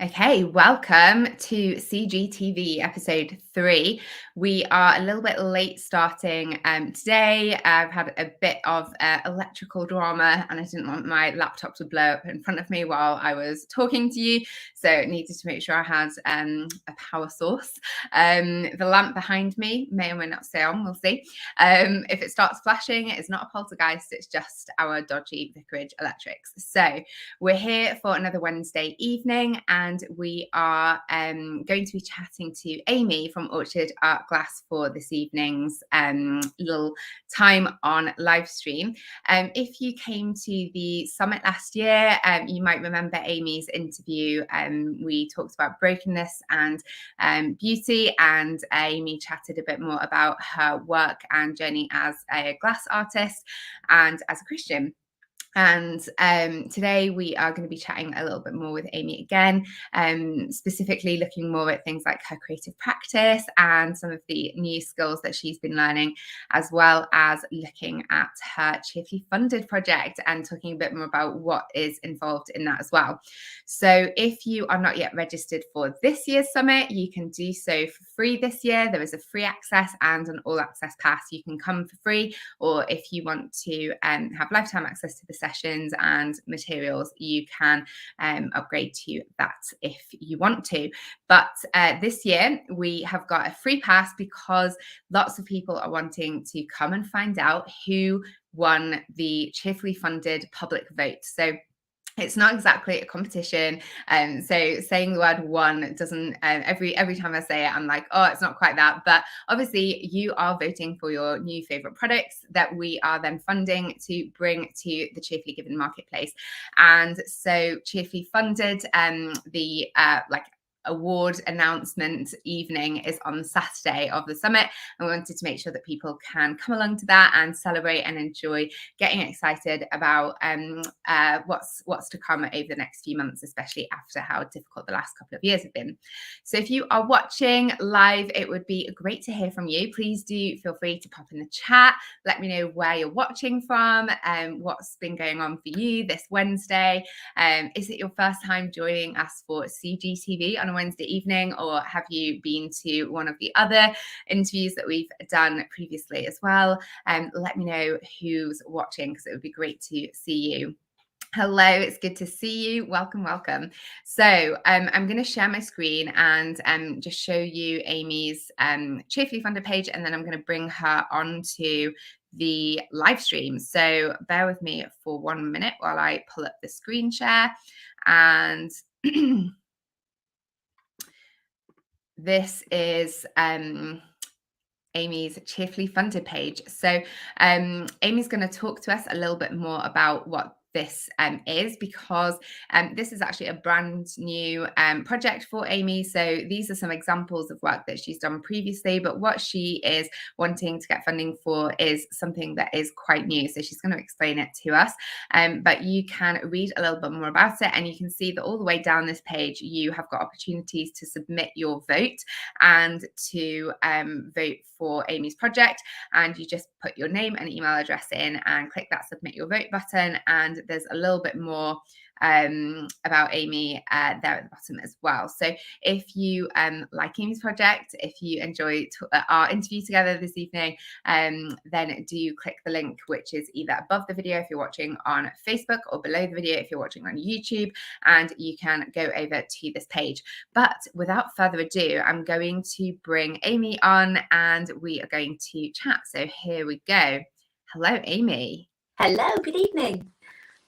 Okay, welcome to CGTV episode 3. We are a little bit late starting today. I've had a bit of electrical drama and I didn't want my laptop to blow up in front of me while I was talking to you. So needed to make sure I had a power source. The lamp behind me may or may not stay on, we'll see. If it starts flashing, it's not a poltergeist, it's just our dodgy Vicarage electrics. So we're here for another Wednesday evening and we are going to be chatting to Amy from Orchard Art Glass for this evening's little time on live stream. If you came to the summit last year, you might remember Amy's interview. We talked about brokenness and beauty, and Amy chatted a bit more about her work and journey as a glass artist and as a Christian. And today we are going to be chatting a little bit more with Amy again, specifically looking more at things like her creative practice and some of the new skills that she's been learning, as well as looking at her Cheerfully Funded project and talking a bit more about what is involved in that as well. So if you are not yet registered for this year's summit, you can do so for free this year. There is a free access and an all access pass. You can come for free, or if you want to have lifetime access to the sessions and materials, you can upgrade to that if you want to. But this year we have got a free pass because lots of people are wanting to come and find out who won the Cheerfully Funded public vote. So it's not exactly a competition. So saying the word won doesn't, every time I say it, I'm like, oh, it's not quite that. But obviously you are voting for your new favorite products that we are then funding to bring to the Cheerfully Given marketplace. And so Cheerfully Funded, the award announcement evening is on Saturday of the summit, and we wanted to make sure that people can come along to that and celebrate and enjoy getting excited about what's to come over the next few months, especially after how difficult the last couple of years have been. So if you are watching live, it would be great to hear from you. Please do feel free to pop in the chat, let me know where you're watching from and what's been going on for you this Wednesday. Is it your first time joining us for CGTV on a Wednesday evening, or have you been to one of the other interviews that we've done previously as well? Let me know who's watching, because it would be great to see you. Hello, it's good to see you. Welcome, welcome. So I'm going to share my screen and just show you Amy's Cheerfully Funded page, and then I'm going to bring her onto the live stream. So bear with me for 1 minute while I pull up the screen share. And this is Amy's Cheerfully Funded page. So Amy's going to talk to us a little bit more about what this is, because this is actually a brand new project for Amy. So these are some examples of work that she's done previously, but what she is wanting to get funding for is something that is quite new. So she's going to explain it to us, but you can read a little bit more about it, and you can see that all the way down this page you have got opportunities to submit your vote and to vote for Amy's project. And you just put your name and email address in and click that submit your vote button, and there's a little bit more about Amy there at the bottom as well. So if you like Amy's project, if you enjoy our interview together this evening, then do click the link which is either above the video if you're watching on Facebook, or below the video if you're watching on YouTube, and you can go over to this page. But without further ado, I'm going to bring Amy on and we are going to chat. So here we go. Hello, Amy. Hello, good evening.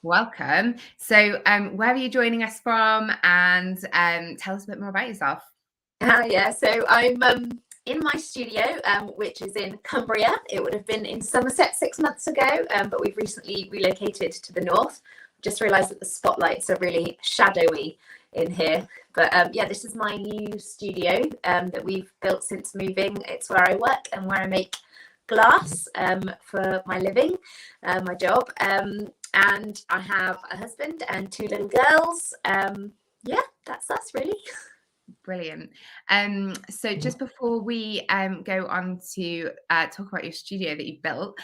Welcome. So where are you joining us from, and tell us a bit more about yourself. Yeah, so I'm in my studio, which is in Cumbria. It would have been in Somerset 6 months ago, but we've recently relocated to the north. Just realised that the spotlights are really shadowy in here. But yeah, this is my new studio that we've built since moving. It's where I work and where I make glass for my living, my job. And I have a husband and 2 little girls. Yeah, that's us really. Brilliant. So just before we go on to talk about your studio that you built,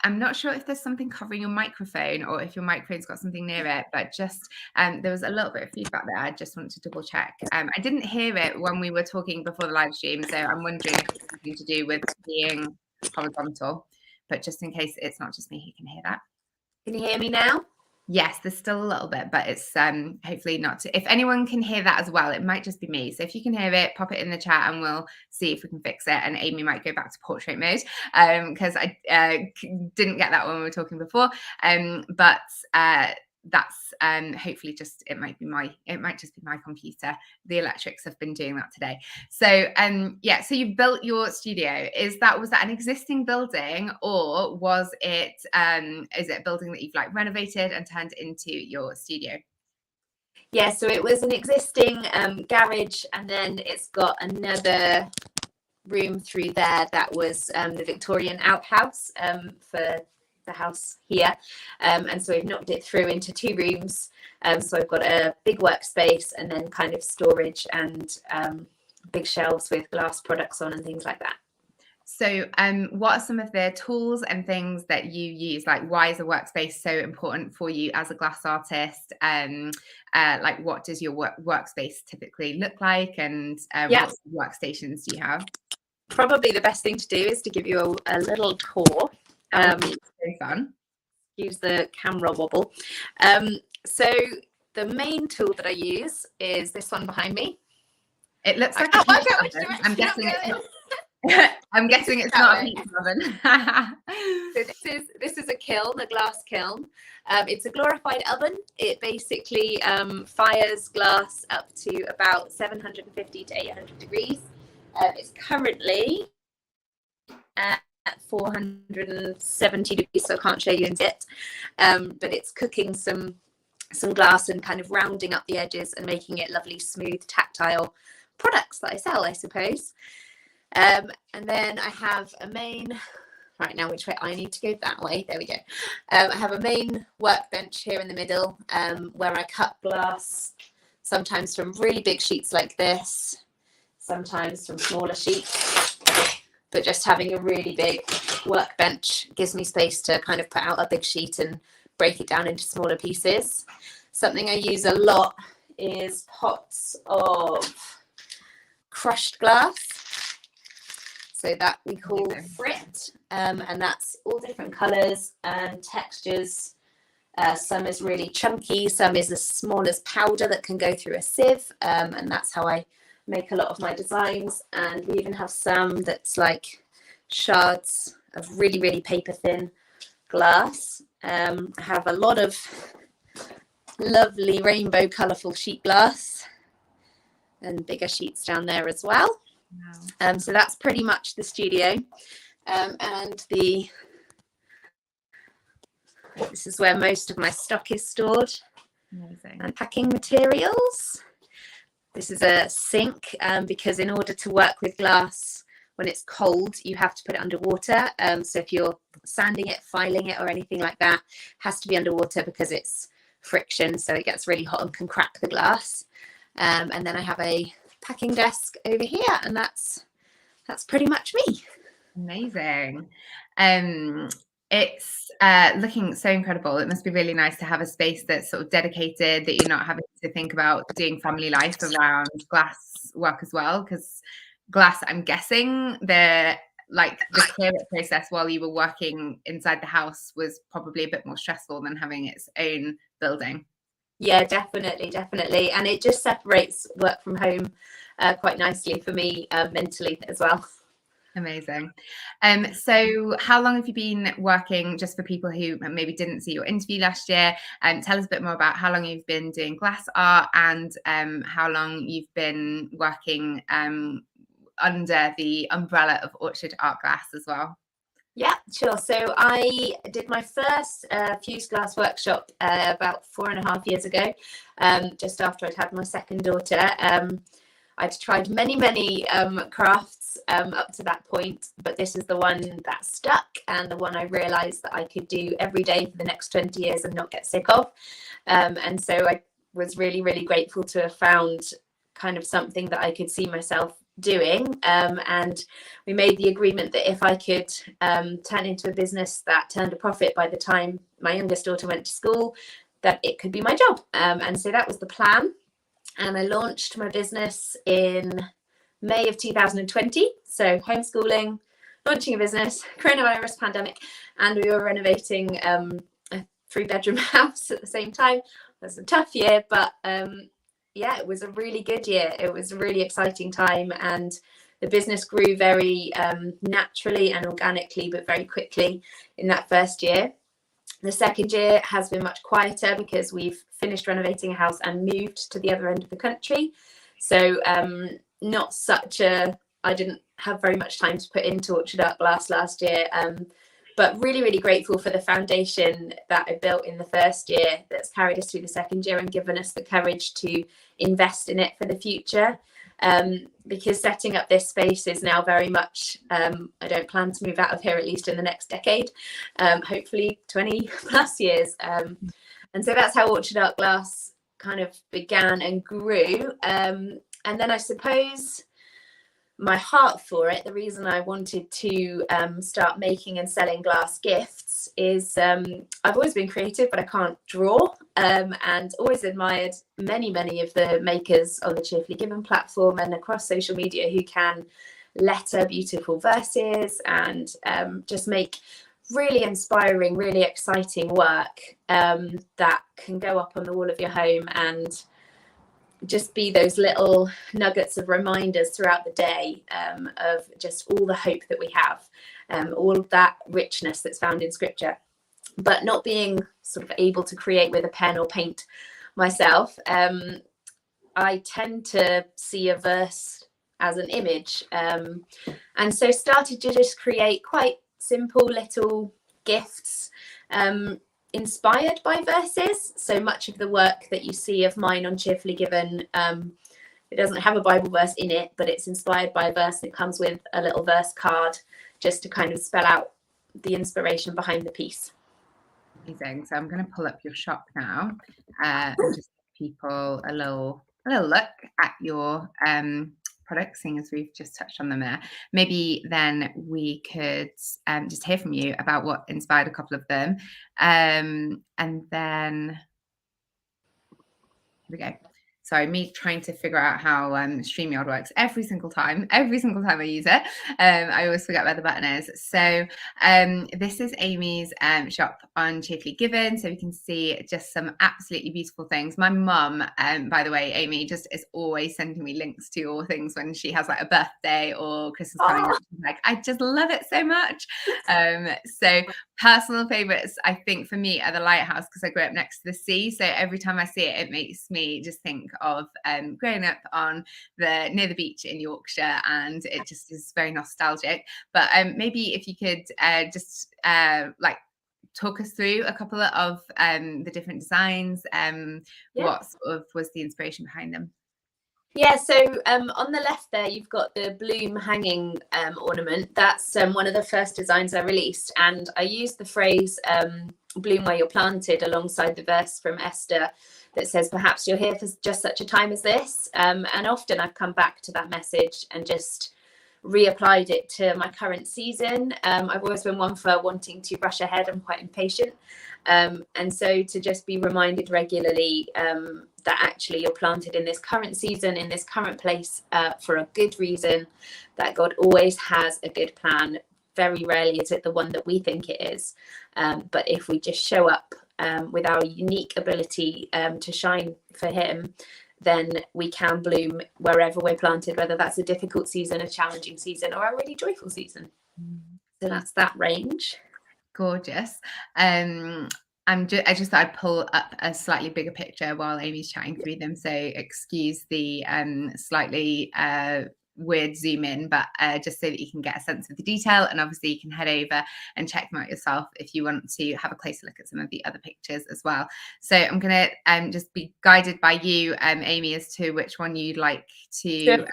I'm not sure if there's something covering your microphone or if your microphone's got something near it, but just there was a little bit of feedback there. I just want to double check. I didn't hear it when we were talking before the live stream, so I'm wondering if it's something to do with being horizontal, but just in case it's not just me who can hear that. Can you hear me now? Yes, there's still a little bit, but it's hopefully not. If anyone can hear that as well, it might just be me. So if you can hear it, pop it in the chat and we'll see if we can fix it. And Amy might go back to portrait mode because I didn't get that when we were talking before. But that's hopefully just it might just be my computer. The electrics have been doing that today. So yeah, so you built your studio. Was that an existing building, or is it a building that you've like renovated and turned into your studio? Yeah, so it was an existing garage, and then it's got another room through there that was the Victorian outhouse for the house here, and so we've knocked it through into 2 rooms, so I've got a big workspace and then kind of storage and big shelves with glass products on and things like that. So what are some of the tools and things that you use? Like, why is a workspace so important for you as a glass artist? Like, what does your workspace typically look like, and what workstations do you have? Probably the best thing to do is to give you a little tour. Very fun. Use the camera wobble. So the main tool that I use is this one behind me. It looks like a pizza oven. I'm guessing it's not. I'm guessing it's not a pizza oven. So this is a kiln, a glass kiln. It's a glorified oven. It basically fires glass up to about 750 to 800 degrees. It's currently at 470 degrees, so I can't show you in it, but it's cooking some glass and kind of rounding up the edges and making it lovely, smooth, tactile products that I sell, I suppose. And then I have a main, right now which way I need to go, that way, there we go. I have a main workbench here in the middle, where I cut glass, sometimes from really big sheets like this, sometimes from smaller sheets, but just having a really big workbench gives me space to kind of put out a big sheet and break it down into smaller pieces. Something I use a lot is pots of crushed glass. So that we call frit, and that's all different colours and textures. Some is really chunky, some is as small as powder that can go through a sieve, and that's how I make a lot of my designs. And we even have some that's like shards of really, really paper thin glass. I have a lot of lovely rainbow colourful sheet glass and bigger sheets down there as well. Wow. So that's pretty much the studio, and this is where most of my stock is stored. Amazing. And packing materials. This is a sink, because in order to work with glass when it's cold, you have to put it underwater. So if you're sanding it, filing it, or anything like that, it has to be underwater because it's friction, so it gets really hot and can crack the glass. And then I have a packing desk over here, and that's pretty much me. Amazing. It's looking so incredible. It must be really nice to have a space that's sort of dedicated, that you're not having to think about doing family life around glass work as well, because glass, I'm guessing the clear up process while you were working inside the house was probably a bit more stressful than having its own building. Yeah, definitely. And it just separates work from home quite nicely for me mentally as well. Amazing. So how long have you been working, just for people who maybe didn't see your interview last year? Tell us a bit more about how long you've been doing glass art, and how long you've been working under the umbrella of Orchard Art Glass as well. Yeah, sure. So I did my first fused glass workshop about 4.5 years ago, just after I'd had my second daughter. I'd tried many crafts up to that point, but this is the one that stuck, and the one I realized that I could do every day for the next 20 years and not get sick of. And so I was really grateful to have found kind of something that I could see myself doing, and we made the agreement that if I could turn into a business that turned a profit by the time my youngest daughter went to school, that it could be my job. And so that was the plan. And I launched my business in May of 2020. So homeschooling, launching a business, coronavirus pandemic, and we were renovating a 3-bedroom house at the same time. It was a tough year, but yeah, it was a really good year. It was a really exciting time, and the business grew very naturally and organically, but very quickly in that first year. The second year has been much quieter because we've finished renovating a house and moved to the other end of the country. So not such a, I didn't have very much time to put into Orchard Art Glass last year, but really, really grateful for the foundation that I built in the first year that's carried us through the second year and given us the courage to invest in it for the future. Because setting up this space is now very much, I don't plan to move out of here at least in the next decade, hopefully 20 plus years. And so that's how Orchard Art Glass kind of began and grew. And then I suppose my heart for it, the reason I wanted to start making and selling glass gifts is I've always been creative, but I can't draw, and always admired many of the makers on the Cheerfully Given platform and across social media who can letter beautiful verses and just make really inspiring, really exciting work that can go up on the wall of your home and just be those little nuggets of reminders throughout the day of just all the hope that we have, all of that richness that's found in scripture, but not being sort of able to create with a pen or paint myself. I tend to see a verse as an image, and so started to just create quite simple little gifts inspired by verses. So much of the work that you see of mine on Cheerfully Given, it doesn't have a Bible verse in it, but it's inspired by a verse, and it comes with a little verse card just to kind of spell out the inspiration behind the piece. Amazing. So I'm going to pull up your shop now and just give people a little look at your products, seeing as we've just touched on them there. Maybe then we could just hear from you about what inspired a couple of them, and then here we go. Sorry, me trying to figure out how StreamYard works every single time I use it. I always forget where the button is. So this is Amy's shop on Cheerfully Given. So we can see just some absolutely beautiful things. My mum, by the way, Amy, just is always sending me links to all things when she has like a birthday or Christmas coming up. Like, I just love it so much. So personal favorites, I think, for me are the lighthouse, because I grew up next to the sea. So every time I see it, it makes me just think of growing up on near the beach in Yorkshire, and it just is very nostalgic. But maybe if you could just like talk us through a couple of the different designs, what sort of was the inspiration behind them? Yeah, so on the left there, you've got the bloom hanging ornament. That's one of the first designs I released, and I used the phrase bloom where you're planted alongside the verse from Esther that says, perhaps you're here for just such a time as this. And often I've come back to that message and just reapplied it to my current season. I've always been one for wanting to rush ahead. I'm quite impatient. And so to just be reminded regularly that actually you're planted in this current season, in this current place for a good reason, that God always has a good plan. Very rarely is it the one that we think it is. But if we just show up with our unique ability to shine for him, then we can bloom wherever we're planted, whether that's a difficult season, a challenging season, or a really joyful season. So that's that range. Gorgeous. I just thought I'd pull up a slightly bigger picture while Amy's chatting through them. So excuse the slightly weird zoom in, but just so that you can get a sense of the detail. And obviously you can head over and check them out yourself if you want to have a closer look at some of the other pictures as well. So I'm going to just be guided by you, Amy, as to which one you'd like to...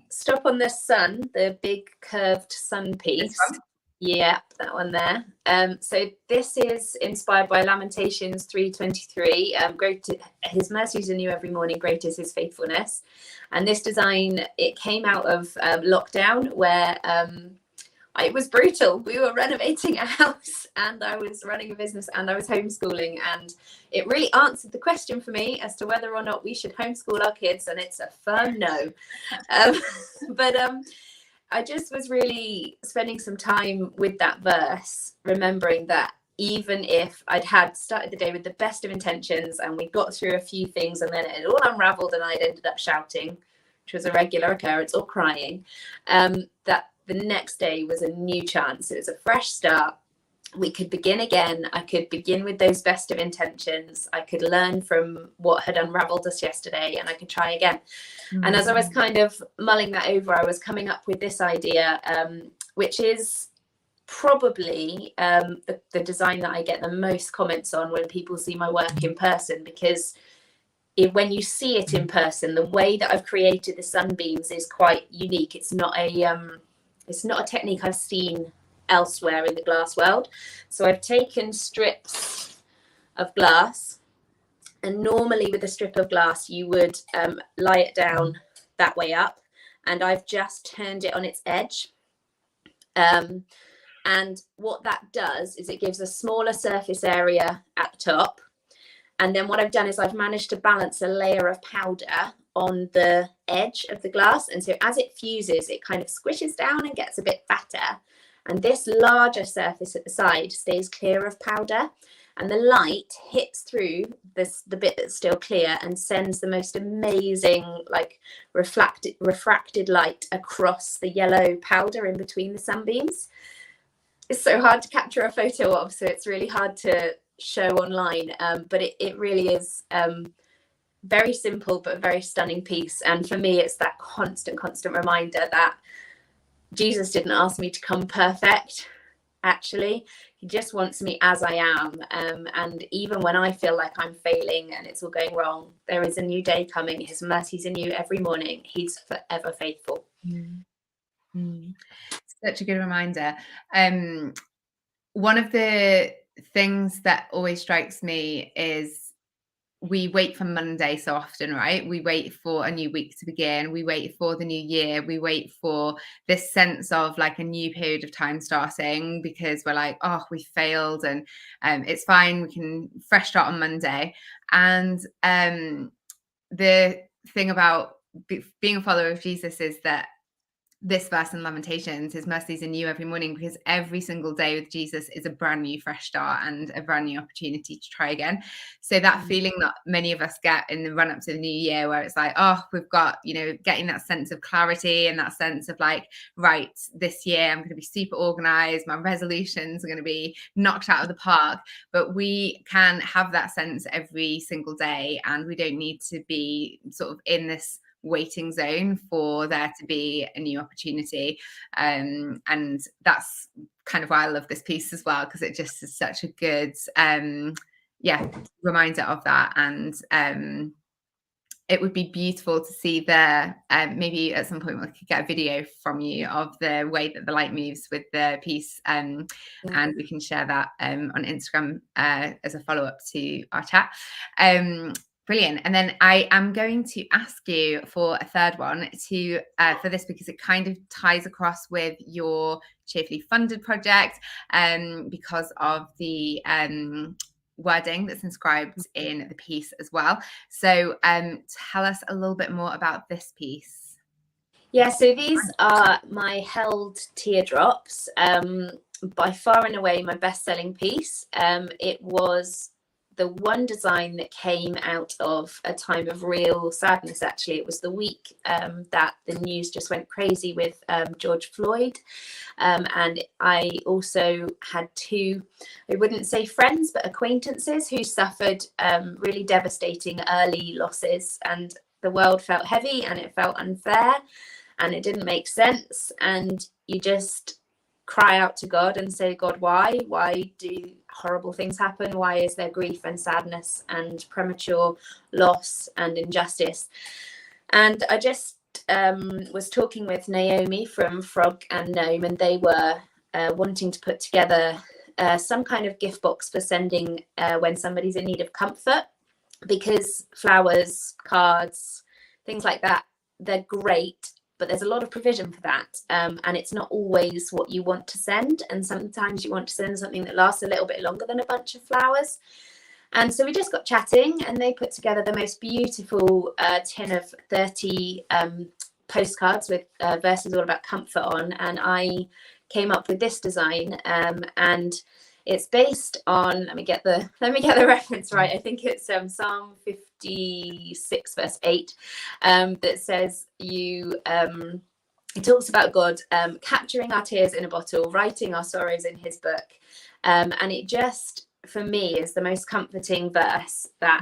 stop on the sun, the big curved sun piece. Yeah, that one there. So this is inspired by Lamentations 3:23. His mercies are new every morning, great is his faithfulness. And this design, it came out of lockdown, where it was brutal. We were renovating a house and I was running a business and I was homeschooling, and it really answered the question for me as to whether or not we should homeschool our kids, and it's a firm no. But I just was really spending some time with that verse, remembering that even if I'd had started the day with the best of intentions and we got through a few things and then it all unraveled and I'd ended up shouting, which was a regular occurrence, or crying, that the next day was a new chance. It was a fresh start. We could begin again. I could begin with those best of intentions. I could learn from what had unraveled us yesterday, and I could try again. Mm-hmm. And as I was kind of mulling that over, I was coming up with this idea, which is probably the design that I get the most comments on when people see my work in person, because when you see it in person, the way that I've created the sunbeams is quite unique. It's not a technique I've seen elsewhere in the glass world. So I've taken strips of glass, and normally with a strip of glass you would lie it down that way up, and I've just turned it on its edge, and what that does is it gives a smaller surface area at the top, and then what I've done is I've managed to balance a layer of powder on the edge of the glass, and so as it fuses it kind of squishes down and gets a bit fatter. And this larger surface at the side stays clear of powder, and the light hits through the bit that's still clear and sends the most amazing, like, refracted light across the yellow powder in between the sunbeams. It's so hard to capture a photo of, so it's really hard to show online, but it really is very simple but very stunning piece. And for me, it's that constant reminder that Jesus didn't ask me to come perfect. Actually, he just wants me as I am, and even when I feel like I'm failing and it's all going wrong, there is a new day coming. His mercies are new every morning. He's forever faithful. Such a good reminder. One of the things that always strikes me is we wait for Monday so often, right? We wait for a new week to begin. We wait for the new year. We wait for this sense of like a new period of time starting, because we're like, oh, we failed and it's fine. We can fresh start on Monday. And the thing about being a follower of Jesus is that this verse in Lamentations, his mercies are new every morning, because every single day with Jesus is a brand new fresh start and a brand new opportunity to try again. So that feeling that many of us get in the run up to the new year, where it's like, oh, we've got, getting that sense of clarity and that sense of like, right, this year I'm going to be super organized. My resolutions are going to be knocked out of the park. But we can have that sense every single day, and we don't need to be sort of in this waiting zone for there to be a new opportunity, and that's kind of why I love this piece as well, because it just is such a good reminder of that. And it would be beautiful to see there, maybe at some point we could get a video from you of the way that the light moves with the piece, and we can share that on Instagram as a follow-up to our chat. Brilliant. And then I am going to ask you for a third one for this, because it kind of ties across with your Cheerfully Funded project, because of the wording that's inscribed in the piece as well. So tell us a little bit more about this piece. Yeah, so these are my held teardrops, by far and away my best-selling piece. It was the one design that came out of a time of real sadness. Actually, it was the week that the news just went crazy with George Floyd, and I also had two, I wouldn't say friends, but acquaintances who suffered really devastating early losses, and the world felt heavy and it felt unfair and it didn't make sense, and you just cry out to God and say, God, why do horrible things happen? Why is there grief and sadness and premature loss and injustice? And I just was talking with Naomi from Frog and Gnome, and they were wanting to put together some kind of gift box for sending when somebody's in need of comfort, because flowers, cards, things like that, they're great, but there's a lot of provision for that, and it's not always what you want to send, and sometimes you want to send something that lasts a little bit longer than a bunch of flowers. And so we just got chatting, and they put together the most beautiful tin of 30 postcards with verses all about comfort on, and I came up with this design, and it's based on, let me get the reference right. I think it's Psalm 56 verse 8, that says it talks about God capturing our tears in a bottle, writing our sorrows in his book, and it just, for me, is the most comforting verse, that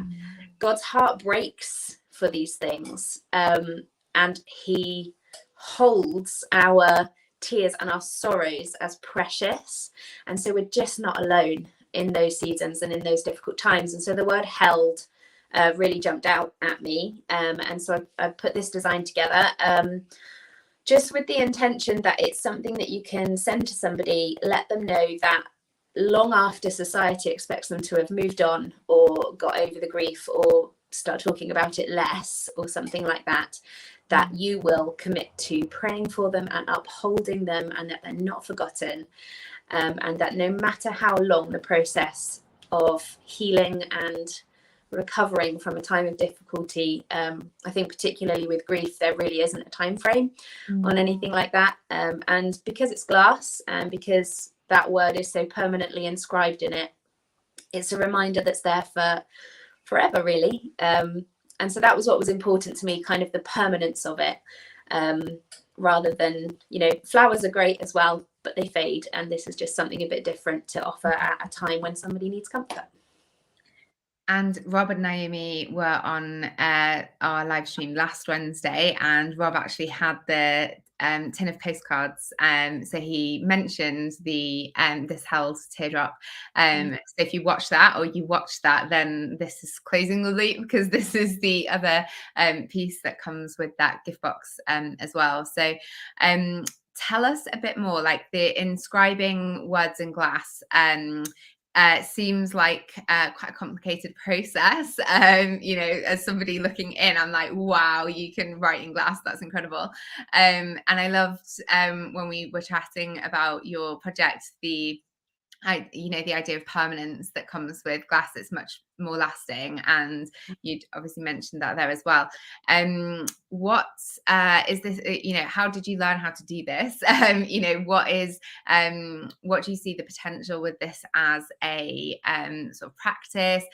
God's heart breaks for these things, and he holds our tears and our sorrows as precious, and so we're just not alone in those seasons and in those difficult times. And so the word held really jumped out at me, and so I put this design together, just with the intention that it's something that you can send to somebody, let them know that long after society expects them to have moved on or got over the grief or start talking about it less or something like that, that you will commit to praying for them and upholding them, and that they're not forgotten, and that no matter how long the process of healing and recovering from a time of difficulty, I think particularly with grief, there really isn't a time frame on anything like that, and because it's glass, and because that word is so permanently inscribed in it, it's a reminder that's there for forever, really. And so that was what was important to me, kind of the permanence of it, rather than, flowers are great as well, but they fade, and this is just something a bit different to offer at a time when somebody needs comfort. And Rob and Naomi were on our live stream last Wednesday, and Rob actually had the tin of postcards. So he mentioned the this held teardrop. So if you watch that, or you watch that, then this is closing the loop, because this is the other piece that comes with that gift box as well. So tell us a bit more, like the inscribing words in glass. Seems like quite a complicated process. As somebody looking in, I'm like, wow, you can write in glass. That's incredible. And I loved when we were chatting about your project, the idea of permanence that comes with glass that's much more lasting, and you'd obviously mentioned that there as well. What is this, how did you learn how to do this? What do you see the potential with this as a sort of practice?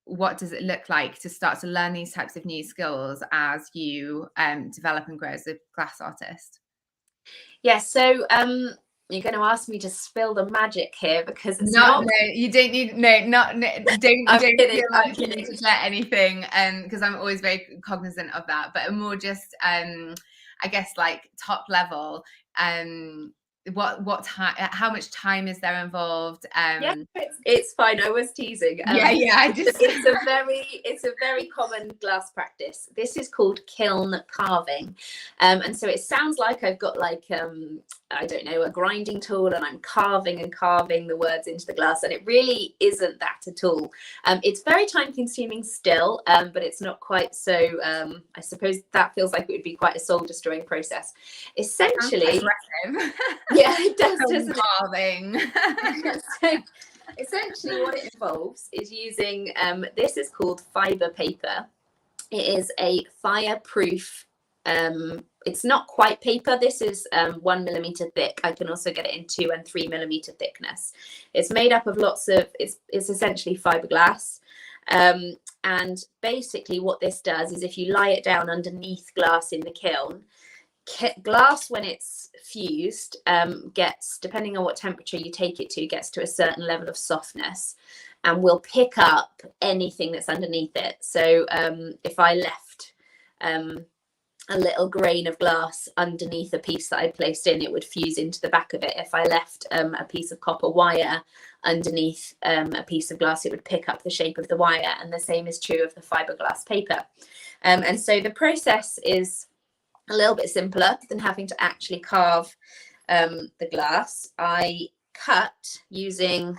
What does it look like to start to learn these types of new skills as you develop and grow as a glass artist? Yeah, so you're going to ask me to spill the magic here, because it's no, you don't need, don't feel like you need to share anything, because I'm always very cognizant of that, but more just I guess like top level, what time, how much time is there involved? Yeah, it's fine, I was teasing. It's a very common glass practice. This is called kiln carving, and so it sounds like I've got like I don't know, a grinding tool, and I'm carving the words into the glass, and it really isn't that at all. It's very time consuming still, but it's not quite so, I suppose that feels like it would be quite a soul destroying process. Essentially, yeah, it does, doesn't carving. So essentially what it involves is using, this is called fiber paper. It is a fireproof, it's not quite paper. This is 1 millimeter thick. I can also get it in 2 and 3 millimeter thickness. It's made up of lots of, it's essentially fiberglass. And basically what this does is, if you lie it down underneath glass in the kiln, glass, when it's fused, gets, depending on what temperature you take it to, gets to a certain level of softness, and will pick up anything that's underneath it. So if I left a little grain of glass underneath a piece that I'd placed in, it would fuse into the back of it. If I left a piece of copper wire underneath a piece of glass, it would pick up the shape of the wire, and the same is true of the fiberglass paper. And so the process is a little bit simpler than having to actually carve the glass, I cut using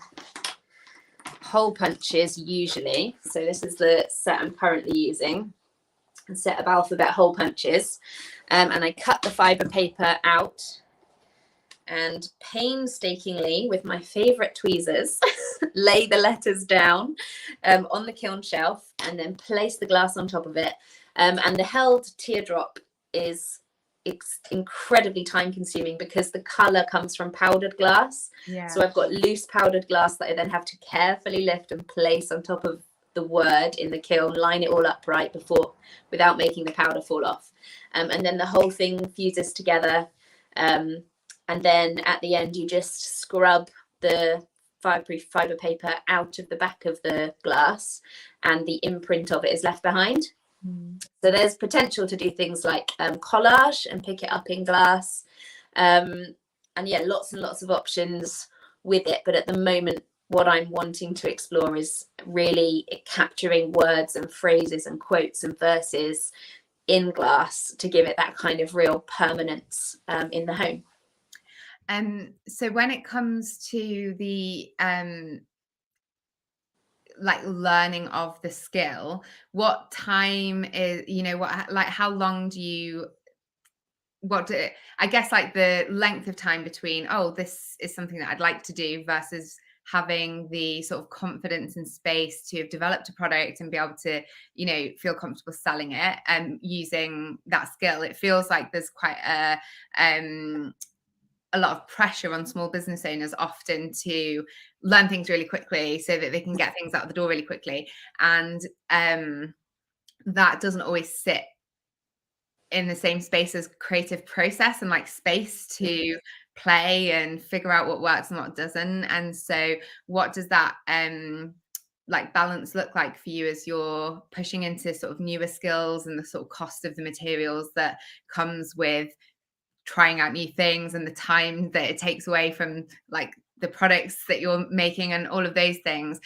hole punches usually. So this is the set I'm currently using, a set of alphabet hole punches. And I cut the fibre paper out and painstakingly, with my favourite tweezers, lay the letters down on the kiln shelf and then place the glass on top of it. And the held teardrop is incredibly time consuming because the colour comes from powdered glass. Yeah. So I've got loose powdered glass that I then have to carefully lift and place on top of the word in the kiln, line it all up right without making the powder fall off. And then the whole thing fuses together. And then at the end, you just scrub the fireproof fibre paper out of the back of the glass and the imprint of it is left behind. So there's potential to do things like collage and pick it up in glass. And yeah, lots and lots of options with it. But at the moment, what I'm wanting to explore is really capturing words and phrases and quotes and verses in glass to give it that kind of real permanence in the home. So when it comes to the like learning of the skill, what time is, how long do you, I guess like the length of time between, this is something that I'd like to do versus having the sort of confidence and space to have developed a product and be able to, feel comfortable selling it and using that skill. It feels like there's quite a lot of pressure on small business owners often to learn things really quickly so that they can get things out the door really quickly. And that doesn't always sit in the same space as creative process and like space to play and figure out what works and what doesn't. And so what does that like balance look like for you as you're pushing into sort of newer skills and the sort of cost of the materials that comes with trying out new things and the time that it takes away from like the products that you're making and all of those things,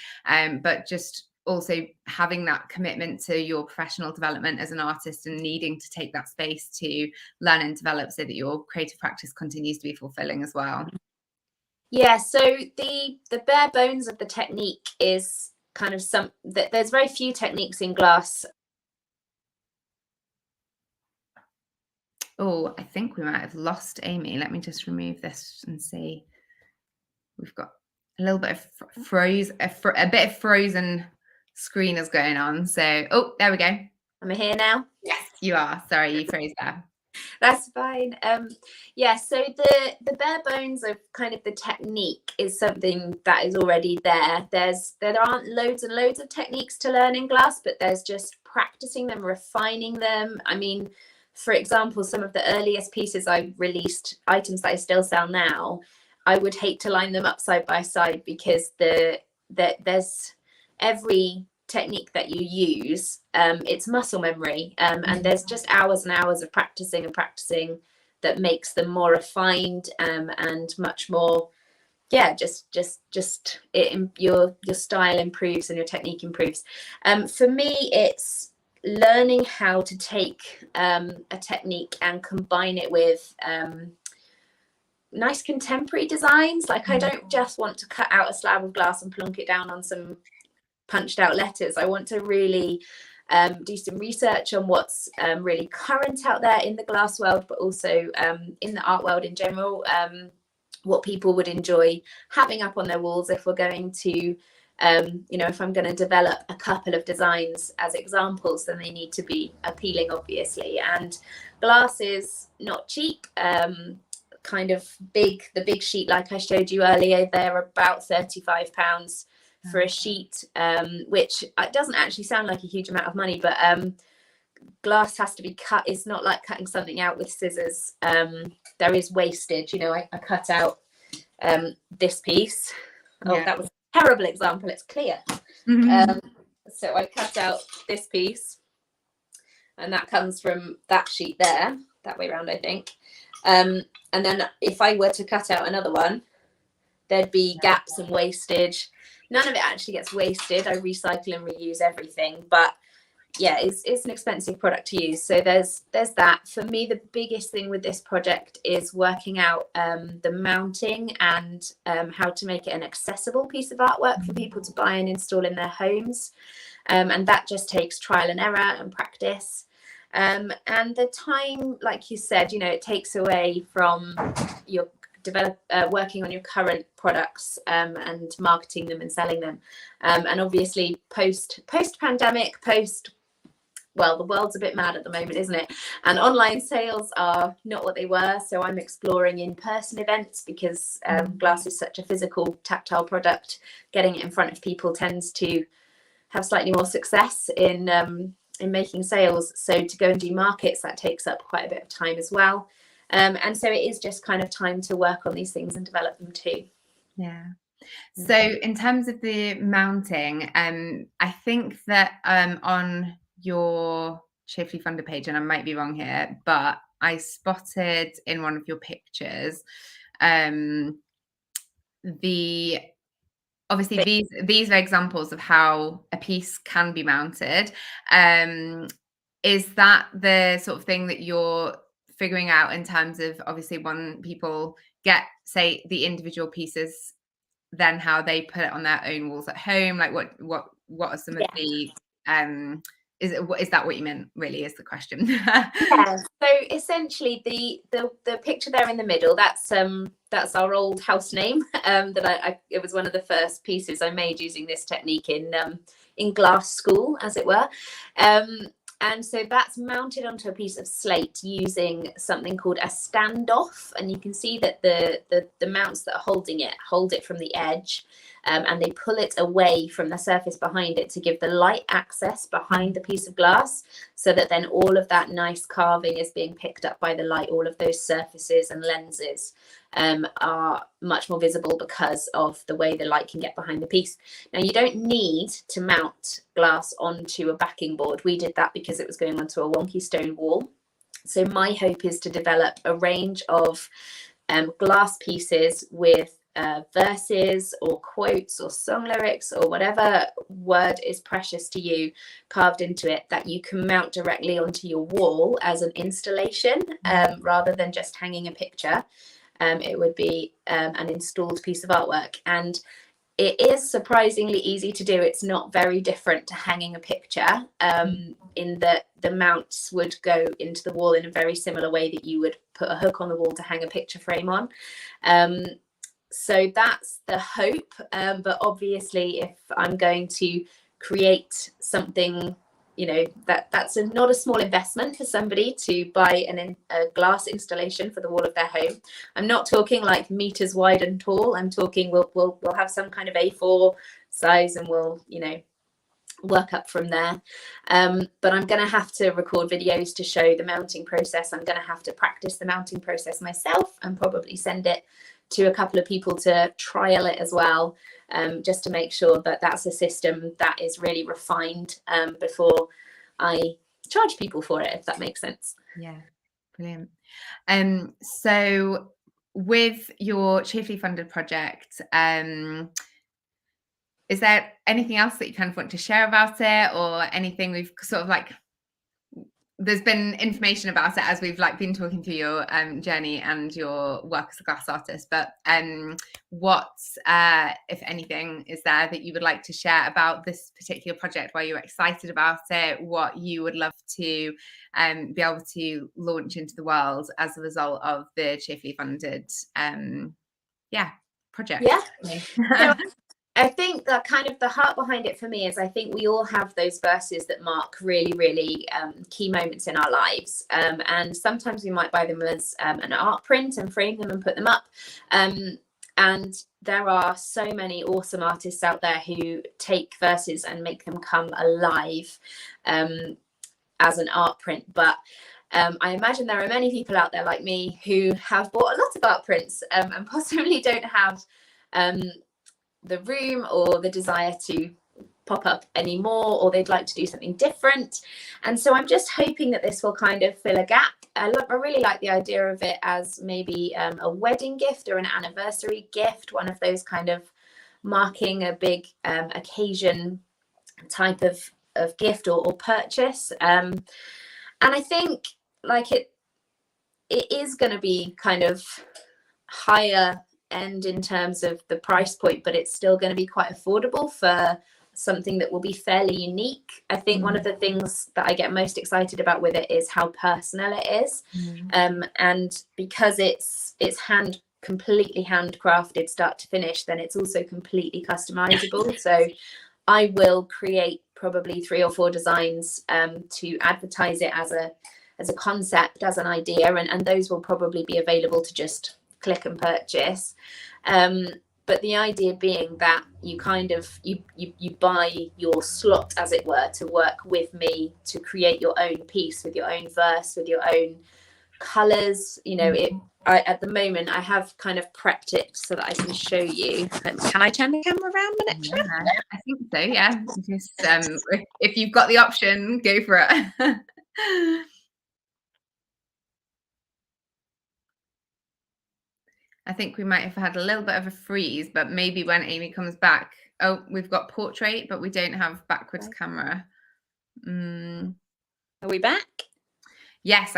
but just also having that commitment to your professional development as an artist and needing to take that space to learn and develop so that your creative practice continues to be fulfilling as well. Yeah, so the bare bones of the technique is kind of there's very few techniques in glass. Oh, I think we might have lost Amy. Let me just remove this and see. We've got a little bit of a bit of frozen screeners going on. So, there we go. Am I here now? Yes, you are. Sorry, you froze there. That's fine. Yeah, so the bare bones of kind of the technique is something that is already there. There aren't loads and loads of techniques to learn in glass, but there's just practicing them, refining them. I mean, for example, some of the earliest pieces I released, items that I still sell now, I would hate to line them up side by side because there's every technique that you use, it's muscle memory, and there's just hours and hours of practicing that makes them more refined and much more, your style improves and your technique improves. For me, it's learning how to take a technique and combine it with nice contemporary designs. Like, I don't just want to cut out a slab of glass and plonk it down on some punched out letters. I want to really do some research on what's really current out there in the glass world, but also in the art world in general, what people would enjoy having up on their walls if we're going to if I'm going to develop a couple of designs as examples, then they need to be appealing, obviously. And glass is not cheap. Kind of the big sheet, like I showed you earlier, they're about £35 for a sheet, which doesn't actually sound like a huge amount of money, but glass has to be cut. It's not like cutting something out with scissors. There is wastage. I cut out this piece. That was a terrible example. It's clear. So I cut out this piece, and that comes from that sheet there, that way around, I think. And then if I were to cut out another one, there'd be gaps and wastage. None of it actually gets wasted. I recycle and reuse everything, but yeah, it's an expensive product to use. So there's that. For me, the biggest thing with this project is working out the mounting and how to make it an accessible piece of artwork for people to buy and install in their homes. And that just takes trial and error and practice. And the time, like you said, you know, it takes away from your working on your current products and marketing them and selling them. And obviously post pandemic, well, the world's a bit mad at the moment, isn't it? And online sales are not what they were. So I'm exploring in-person events because glass is such a physical, tactile product. Getting it in front of people tends to have slightly more success in making sales. So to go and do markets, that takes up quite a bit of time as well. And so it is just kind of time to work on these things and develop them too. Yeah. So in terms of the mounting, I think that on your Cheerfully Funded page, and I might be wrong here, but I spotted in one of your pictures obviously these are examples of how a piece can be mounted. Is that the sort of thing that you're figuring out in terms of, obviously, when people get, say, the individual pieces, then how they put it on their own walls at home? Like what are some of the is that what you meant, really, is the question? Yeah, so essentially the picture there in the middle, that's our old house name. That it was one of the first pieces I made using this technique in glass school, as it were. And so that's mounted onto a piece of slate using something called a standoff. And you can see that the mounts that are holding it hold it from the edge, and they pull it away from the surface behind it to give the light access behind the piece of glass, so that then all of that nice carving is being picked up by the light. All of those surfaces and lenses are much more visible because of the way the light can get behind the piece. Now, you don't need to mount glass onto a backing board. We did that because it was going onto a wonky stone wall. So my hope is to develop a range of glass pieces with verses or quotes or song lyrics or whatever word is precious to you carved into it, that you can mount directly onto your wall as an installation, rather than just hanging a picture. It would be an installed piece of artwork, and it is surprisingly easy to do. It's not very different to hanging a picture, in that the mounts would go into the wall in a very similar way that you would put a hook on the wall to hang a picture frame on. So that's the hope. But obviously, if I'm going to create something, you know, that's not a small investment for somebody to buy a glass installation for the wall of their home. I'm not talking like meters wide and tall. I'm talking we'll have some kind of A4 size, and we'll, you know, work up from there. But I'm going to have to record videos to show the mounting process. I'm going to have to practice the mounting process myself and probably send it to a couple of people to trial it as well, just to make sure that that's a system that is really refined before I charge people for it, if that makes sense. Yeah, brilliant. So with your Cheerfully Funded project, is there anything else that you kind of want to share about it, or anything we've sort of like, there's been information about it as we've like been talking through your journey and your work as a glass artist, but what, if anything, is there that you would like to share about this particular project, why you're excited about it, what you would love to be able to launch into the world as a result of the Cheerfully Funded project? Yeah. So I think that kind of the heart behind it for me is, I think we all have those verses that mark really, really key moments in our lives. And sometimes we might buy them as an art print and frame them and put them up. And there are so many awesome artists out there who take verses and make them come alive as an art print. But I imagine there are many people out there like me who have bought a lot of art prints and possibly don't have the room or the desire to pop up anymore, or they'd like to do something different. And so I'm just hoping that this will kind of fill a gap. I really like the idea of it as maybe a wedding gift or an anniversary gift, one of those kind of marking a big occasion type of gift or purchase. And I think like it is going to be kind of higher end in terms of the price point, but it's still going to be quite affordable for something that will be fairly unique. I think one of the things that I get most excited about with it is how personal it is. And because it's completely handcrafted start to finish, then it's also completely customizable. So I will create probably 3 or 4 designs to advertise it as a concept, as an idea, and those will probably be available to just click and purchase. But the idea being that you kind of you buy your slot, as it were, to work with me to create your own piece with your own verse, with your own colors. You know, at the moment I have kind of prepped it so that I can show you. Can I turn the camera around a minute? Yeah, I think so, yeah. Just if you've got the option, go for it. I think we might have had a little bit of a freeze, but maybe when Amy comes back. Oh, we've got portrait, but we don't have backwards camera. Are we back? Yes,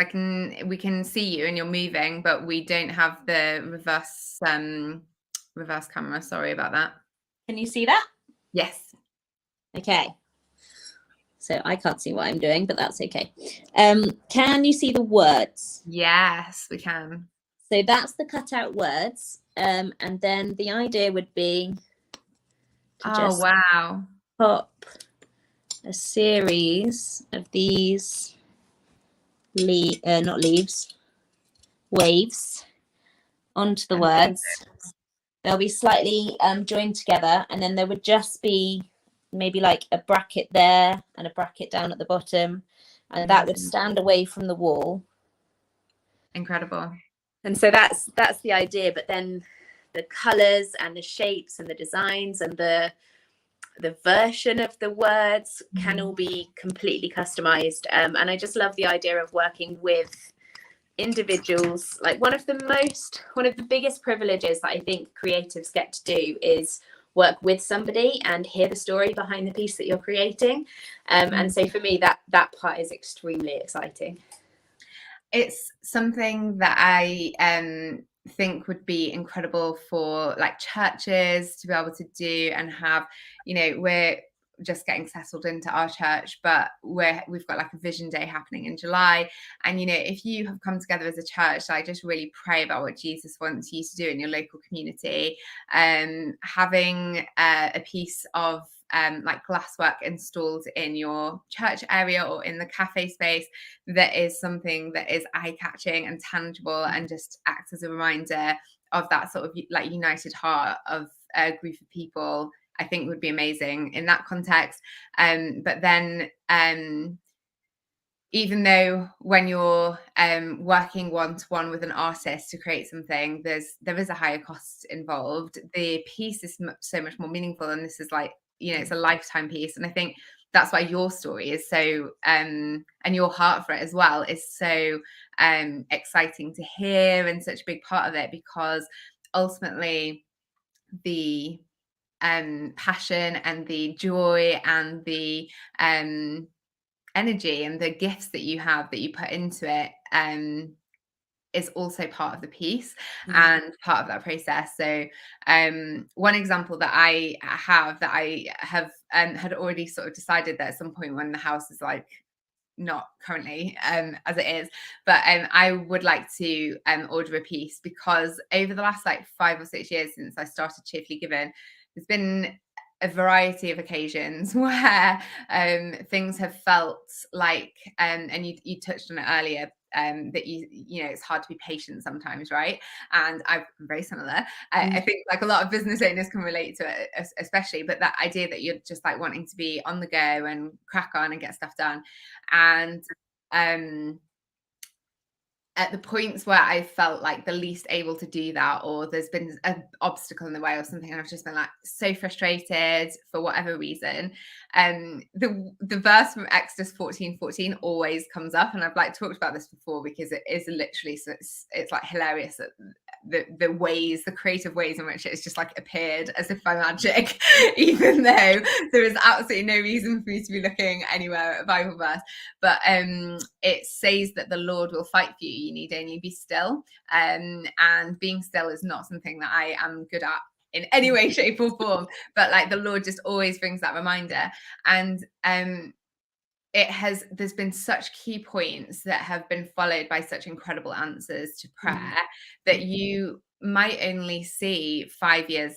we can see you and you're moving, but we don't have the reverse camera. Sorry about that. Can you see that? Yes. Okay. So I can't see what I'm doing, but that's okay. Can you see the words? Yes, we can. So that's the cutout words. And then the idea would be to just pop a series of these waves onto the words. They'll be slightly joined together, and then there would just be maybe like a bracket there and a bracket down at the bottom, and that would stand away from the wall. Incredible. And so that's the idea. But then the colors and the shapes and the designs and the version of the words can all be completely customized. And I just love the idea of working with individuals. Like one of the biggest privileges that I think creatives get to do is work with somebody and hear the story behind the piece that you're creating. And so for me, that part is extremely exciting. It's something that I think would be incredible for like churches to be able to do and have, you know, we're just getting settled into our church, but we've got like a vision day happening in July. And, you know, if you have come together as a church, I just really pray about what Jesus wants you to do in your local community. Having a piece of like glasswork installed in your church area or in the cafe space that is something that is eye-catching and tangible and just acts as a reminder of that sort of like united heart of a group of people, I think would be amazing in that context. But then even though when you're working one-to-one with an artist to create something, there is a higher cost involved. The piece is so much more meaningful, and this is like, you know, it's a lifetime piece. And I think that's why your story is so and your heart for it as well is so exciting to hear and such a big part of it, because ultimately the passion and the joy and the energy and the gifts that you have that you put into it is also part of the piece and part of that process. So one example that I have had already sort of decided that at some point when the house is like not currently as it is, but I would like to order a piece, because over the last like 5 or 6 years since I started Cheerfully Given, there's been a variety of occasions where things have felt like and you touched on it earlier, that you know it's hard to be patient sometimes, right? And I'm very similar. I think like a lot of business owners can relate to it, especially, but that idea that you're just like wanting to be on the go and crack on and get stuff done. And at the points where I felt like the least able to do that, or there's been an obstacle in the way or something, and I've just been like so frustrated for whatever reason, the verse from Exodus 14:14 always comes up, and I've like talked about this before because it is literally, so it's like hilarious the ways, the creative ways in which it's just like appeared as if by magic, even though there is absolutely no reason for me to be looking anywhere at a Bible verse. But it says that the Lord will fight for you. You need only be still. And being still is not something that I am good at in any way, shape, or form. But like the Lord just always brings that reminder. And there's been such key points that have been followed by such incredible answers to prayer that you might only see 5 years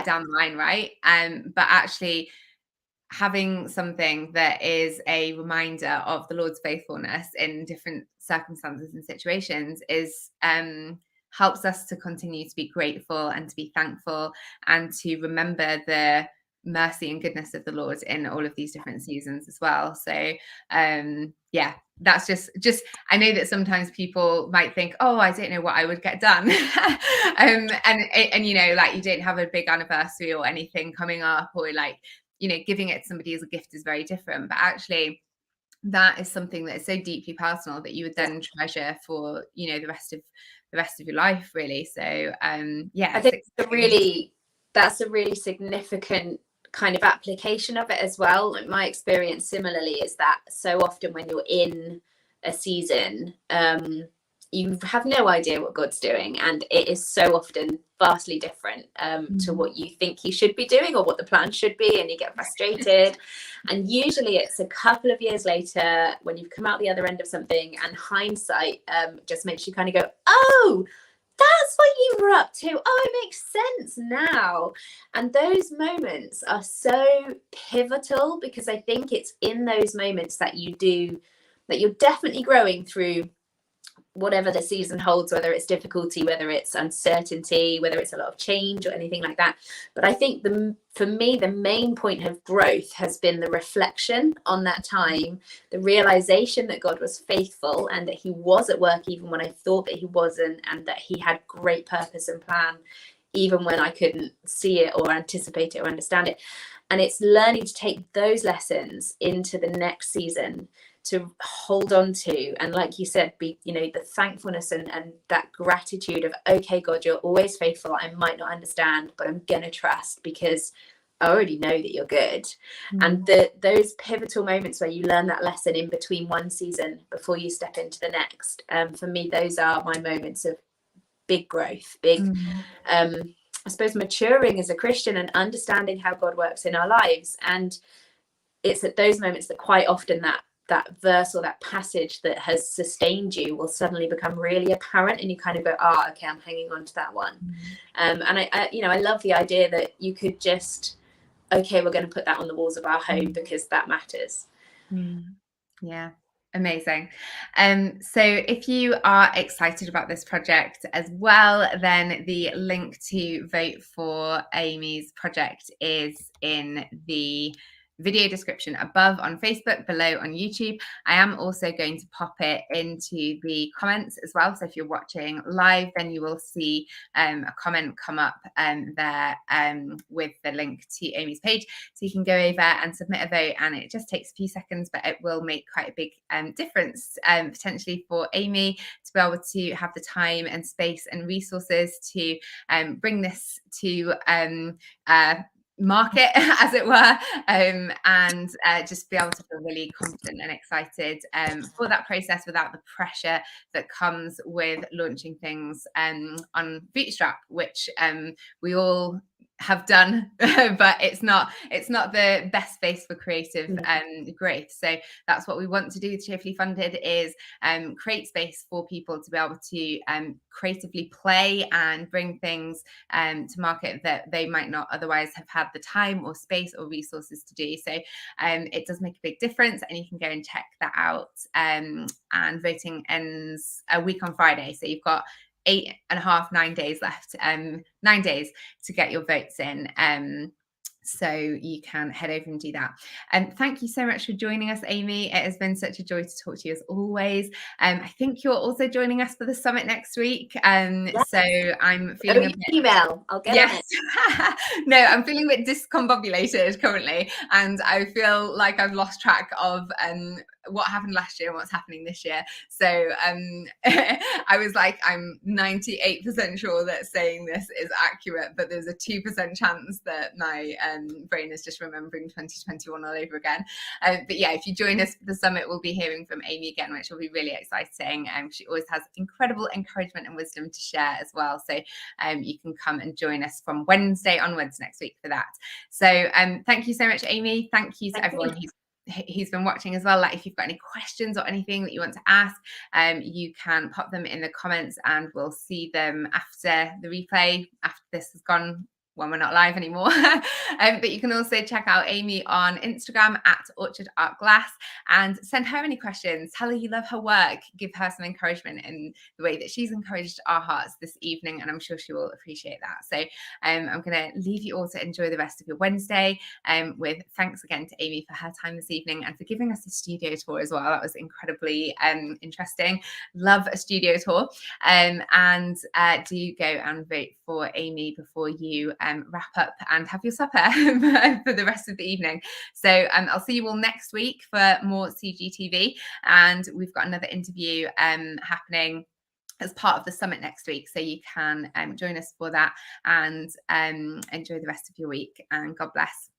down the line, right? But actually having something that is a reminder of the Lord's faithfulness in different circumstances and situations is helps us to continue to be grateful and to be thankful and to remember the mercy and goodness of the Lord in all of these different seasons as well. So yeah, that's just I know that sometimes people might think, oh, I don't know what I would get done. And you know, like you don't have a big anniversary or anything coming up, or like, you know, giving it to somebody as a gift is very different. But actually that is something that is so deeply personal that you would then treasure for, you know, the rest of your life, really. So yeah, I think that's a really significant kind of application of it as well. Like my experience similarly is that so often when you're in a season, you have no idea what God's doing, and it is so often vastly different to what you think he should be doing or what the plan should be, and you get frustrated. And usually it's a couple of years later when you've come out the other end of something, and hindsight just makes you kind of go, oh, that's what you were up to. Oh, it makes sense now. And those moments are so pivotal, because I think it's in those moments that you're definitely growing through whatever the season holds, whether it's difficulty, whether it's uncertainty, whether it's a lot of change or anything like that. But I think for me, the main point of growth has been the reflection on that time, the realization that God was faithful and that he was at work even when I thought that he wasn't, and that he had great purpose and plan even when I couldn't see it or anticipate it or understand it. And it's learning to take those lessons into the next season to hold on to, and like you said, be, you know, the thankfulness and that gratitude of, okay, God, you're always faithful. I might not understand, but I'm gonna trust because I already know that you're good. And those pivotal moments where you learn that lesson in between one season before you step into the next, for me, those are my moments of big growth, I suppose maturing as a Christian and understanding how God works in our lives. And it's at those moments that quite often that verse or that passage that has sustained you will suddenly become really apparent, and you kind of go, okay, I'm hanging on to that one. And I love the idea that you could just, okay, we're going to put that on the walls of our home because that matters. Yeah, amazing. So if you are excited about this project as well, then the link to vote for Amy's project is in the video description above on Facebook, below on YouTube. I am also going to pop it into the comments as well. So if you're watching live, then you will see a comment come up there with the link to Amy's page. So you can go over and submit a vote, and it just takes a few seconds, but it will make quite a big difference potentially for Amy to be able to have the time and space and resources to bring this to market, as it were, and just be able to feel really confident and excited for that process without the pressure that comes with launching things on Bootstrap, which we all have done, but it's not the best space for creative growth. So that's what we want to do with Cheerfully Funded, is create space for people to be able to creatively play and bring things to market that they might not otherwise have had the time or space or resources to do. So it does make a big difference, and you can go and check that out. And voting ends a week on Friday, so you've got 9 days left, 9 days to get your votes in. So you can head over and do that. And thank you so much for joining us, Amy. It has been such a joy to talk to you as always. I think you're also joining us for the summit next week. Yes. So I'm feeling a bit... email. I'll get Yes. on it. No, I'm feeling a bit discombobulated currently, and I feel like I've lost track of what happened last year and what's happening this year. So I was like, I'm 98% sure that saying this is accurate, but there's a 2% chance that my brain is just remembering 2021 all over again. But yeah, if you join us for the summit, we'll be hearing from Amy again, which will be really exciting. She always has incredible encouragement and wisdom to share as well. So you can come and join us from Wednesday onwards next week for that. So thank you so much, Amy. Thank you to everyone who's been watching as well. Like, if you've got any questions or anything that you want to ask, you can pop them in the comments and we'll see them after the replay, after this has gone, when we're not live anymore. But you can also check out Amy on Instagram at Orchard Art Glass and send her any questions. Tell her you love her work. Give her some encouragement in the way that she's encouraged our hearts this evening, and I'm sure she will appreciate that. So I'm going to leave you all to enjoy the rest of your Wednesday, with thanks again to Amy for her time this evening and for giving us a studio tour as well. That was incredibly interesting. Love a studio tour. And do go and vote for Amy before you wrap up and have your supper for the rest of the evening. So I'll see you all next week for more CGTV, and we've got another interview happening as part of the summit next week, so you can join us for that, and enjoy the rest of your week, and God bless.